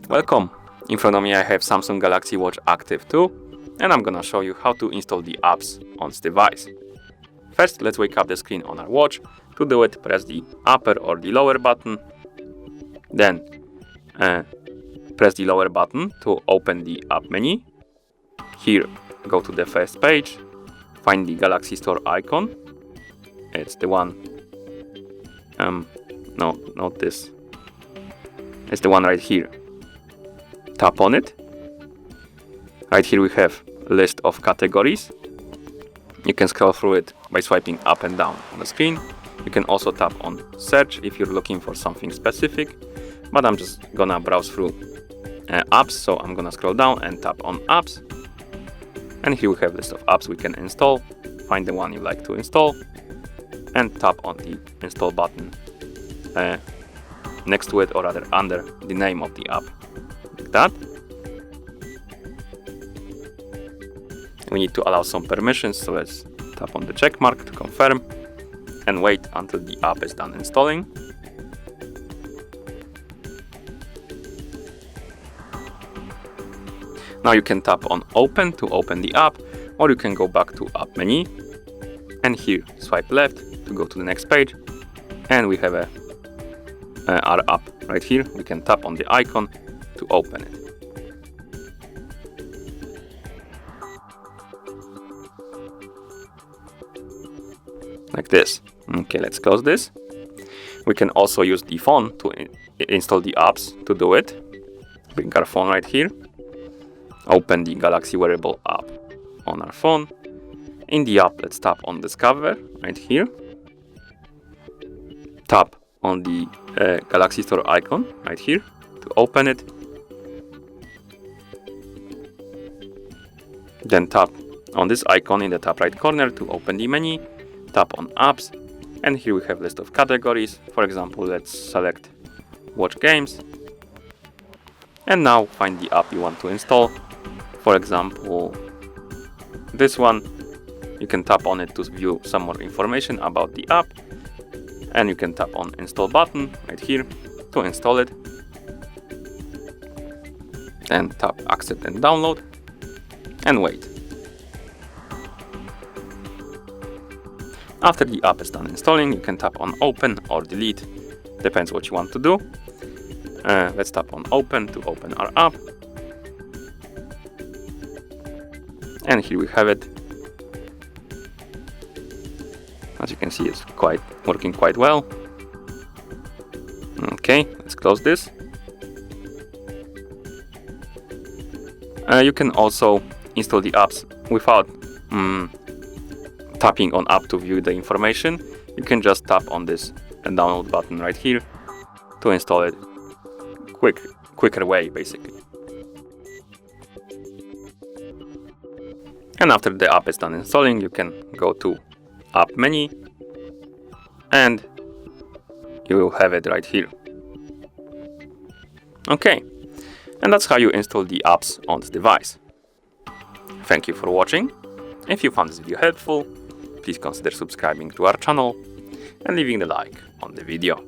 Welcome! In front of me I have Samsung Galaxy Watch Active 2 and I'm gonna show you how to install the apps on this device. First, let's wake up the screen on our watch. To do it, press the upper or the lower button. Then press the lower button to open the app menu. Here, go to the first page, find the Galaxy Store icon. It's the one, no, not this. It's the one right here. Tap on it. Right here we have a list of categories. You can scroll through it by swiping up and down on the screen. You can also tap on search if you're looking for something specific, but I'm just gonna browse through apps, so I'm gonna scroll down and tap on apps. And here we have a list of apps we can install. Find the one you like to install and tap on the install button next to it, or rather under the name of the app. Like that. We need to allow some permissions, so let's tap on the check mark to confirm and wait until the app is done installing. Now you can tap on open to open the app, or you can go back to app menu and here swipe left to go to the next page, and we have our app right here. We can tap on the icon to open it. Like this. Okay, let's close this. We can also use the phone to install the apps. To do it, bring our phone right here, open the Galaxy Wearable app on our phone. In the app, let's tap on Discover right here. Tap on the Galaxy Store icon right here to open it. Then tap on this icon in the top right corner to open the menu. Tap on apps, and here we have a list of categories. For example, let's select watch games, and now find the app you want to install. For example, this one. You can tap on it to view some more information about the app, and you can tap on install button right here to install it, and tap accept and download and wait. After the app is done installing, you can tap on open or delete, depends what you want to do. Let's tap on open to open our app, and here we have it. As you can see, it's working quite well. Okay, let's close this. You can also install the apps without tapping on app to view the information. You can just tap on this download button right here to install it quicker way, basically. And after the app is done installing, you can go to app menu and you will have it right here. Okay, and that's how you install the apps on this device. Thank you for watching. If you found this video helpful, please consider subscribing to our channel and leaving the like on the video.